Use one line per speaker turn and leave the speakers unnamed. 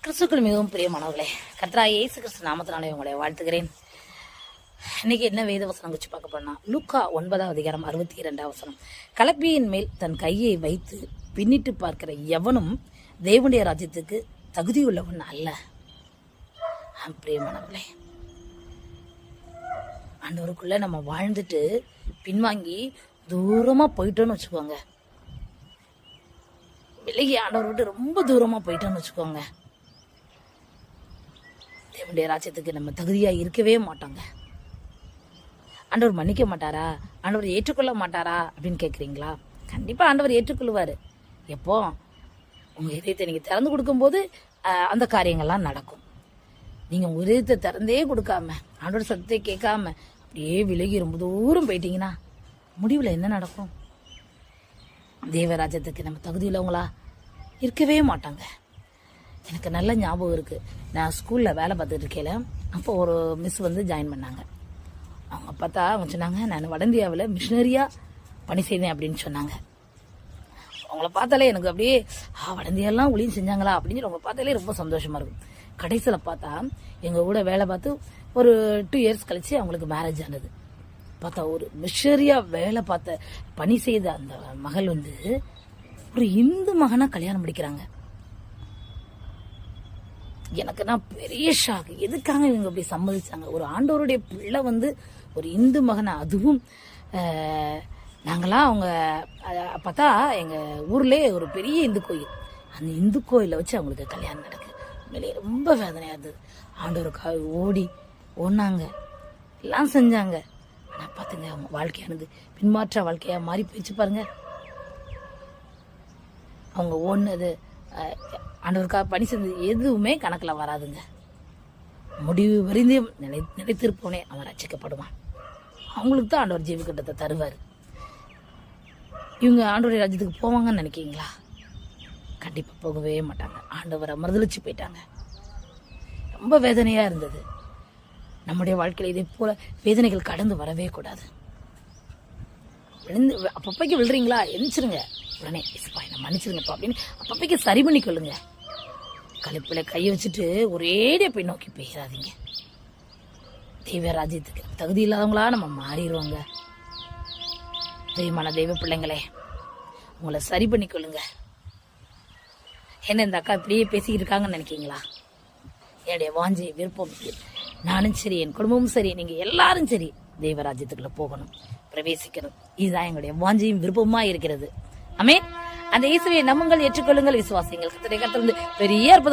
கிறிஸ்துக்கள் மிகவும் பிரியமானவர்களே, கர்த்தராகிய இயேசு கிறிஸ்து நாமத்தினாலே உங்களை வாழ்த்துகிறேன். இன்னைக்கு என்ன வேத வசனம் வச்சு பார்க்க போனா, லூக்கா 9:62 கலப்பியின் மேல் தன் கையை வைத்து பின்னிட்டு பார்க்கிற எவனும் தேவனுடைய ராஜ்யத்துக்கு தகுதியுள்ளவன் அல்ல. பிரியமானவர்களே, ஆண்டவருக்குள்ள நம்ம வாழ்ந்துட்டு பின்வாங்கி தூரமா போயிட்டோன்னு வச்சுக்கோங்க, விலகி ஆண்டவர் விட்டு ரொம்ப தூரமா போயிட்டோன்னு வச்சுக்கோங்க, தேவனுடைய ராஜ்யத்துக்கு நம்ம தகுதியா இருக்கவே மாட்டோங்க. ஆண்டவர் மன்னிக்க மாட்டாரா, ஆண்டவர் ஏற்றுக்கொள்ள மாட்டாரா அப்படின்னு கேட்குறீங்களா? கண்டிப்பா ஆண்டவர் ஏற்றுக்கொள்வாரு. எப்போ உங்க இதயத்தை நீங்க திறந்து கொடுக்கும்போது அந்த காரியங்கள்லாம் நடக்கும். நீங்க உங்க இதயத்தை திறந்தே கொடுக்காம, ஆண்டவர் சத்தத்தை கேட்காம அப்படியே விலகி ரொம்ப தூரம் போயிட்டீங்கன்னா முடிவுல என்ன நடக்கும்? தேவராஜ்யத்துக்கு நம்ம தகுதி உள்ளவங்களா இருக்கவே மாட்டாங்க. எனக்கு நல்ல ஞாபகம் இருக்குது. நான் ஸ்கூலில் வேலை பார்த்துட்டு இருக்கேன். அப்போ ஒரு மிஸ் வந்து ஜாயின் பண்ணாங்க. அவங்க பார்த்தா அவங்க சொன்னாங்க, நான் வட இந்தியாவில் மிஷினரியாக பணி செய்தேன் அப்படின்னு சொன்னாங்க. அவங்கள பார்த்தாலே எனக்கு அப்படியே வட இந்தியாலாம் ஊழியம் செஞ்சாங்களா அப்படின்னு அவங்கள பார்த்தாலே ரொம்ப சந்தோஷமாக இருக்கும். கடைசியில் பார்த்தா எங்கள் கூட வேலை பார்த்து ஒரு 2 இயர்ஸ் கழிச்சு அவங்களுக்கு மேரேஜ் ஆனது. பார்த்தா ஒரு மிஷனரியாக வேலை பார்த்த பணி செய்த அந்த மகள் வந்து ஒரு இந்து மகனாக கல்யாணம் முடிக்கிறாங்க. எனக்கு நான் பெரிய ஷாக். எதுக்காக இவங்க அப்படி சம்மதிச்சாங்க? ஒரு ஆண்டவருடைய பிள்ளை வந்து ஒரு இந்து மகனை, அதுவும் நாங்களாம் அவங்க பார்த்தா எங்கள் ஊர்லேயே ஒரு பெரிய இந்து கோயில், அந்த இந்து கோயிலை வச்சு அவங்களுக்கு கல்யாணம் நடக்கு. உண்மையிலேயே ரொம்ப வேதனையாக இருந்தது. ஆண்டவருக்காக ஓடினாங்க, எல்லாம் செஞ்சாங்க. ஆனால் பார்த்துங்க, அவங்க வாழ்க்கையானது பின்மாற்ற வாழ்க்கையாக மாறி போயிடுச்சு பாருங்க. அவங்க ஓடினது, ஆண்டவருக்காக பணி செஞ்சது எதுவுமே கணக்கில் வராதுங்க. முடிவு வரைந்து நிலைத்திருப்போனே அவன் ரட்சிக்கப்படுவான். அவங்களுக்கு தான் ஆண்டவர் ஜீவகிட்டத்தை தருவார். இவங்க ஆண்டவருடைய ராஜ்யத்துக்கு போவாங்கன்னு நினைக்கிறீங்களா? கண்டிப்பாக போகவே மாட்டாங்க. ஆண்டவரை மறுதளிச்சு போயிட்டாங்க. ரொம்ப வேதனையாக இருந்தது. நம்முடைய வாழ்க்கையில் இதே போல வேதனைகள் கடந்து வரவே கூடாது. அப்பப்பைக்கு விழுறீங்களா, எந்திரிச்சிருங்க. உடனே என்ன மன்னிச்சிருங்கப்பா அப்படின்னு அப்பப்பைக்கு சரி பண்ணி கொள்ளுங்க. கழுப்பில் கையை வச்சுட்டு ஒரேடியா போய் நோக்கி போயிடாதீங்க. தெய்வ ராஜ்யத்துக்கு தகுதி இல்லாதவங்களா நம்ம மாறிடுவோங்க. தெய்வமான தெய்வ பிள்ளைங்களே, உங்களை சரி பண்ணி கொள்ளுங்க. என்ன இந்த அக்கா இப்படியே பேசிக்கிட்டு இருக்காங்கன்னு நினைக்கிங்களா? என்னுடைய வாஞ்சி விருப்பம், நானும் சரி, என் குடும்பமும் சரி, நீங்க எல்லாரும் சரி தெய்வராஜ்யத்துக்குள்ள போகணும், பிரவேசிக்கணும். இதுதான் எங்களுடைய வாஞ்சியும் விருப்பமா இருக்கிறது. ஆமென். அந்த இயேசுவை நம்புங்கள், ஏற்றுக்கொள்ளுங்கள், விசுவாசிங்கள். கர்த்தருடைய கரத்திலிருந்து பெரிய அற்புதம்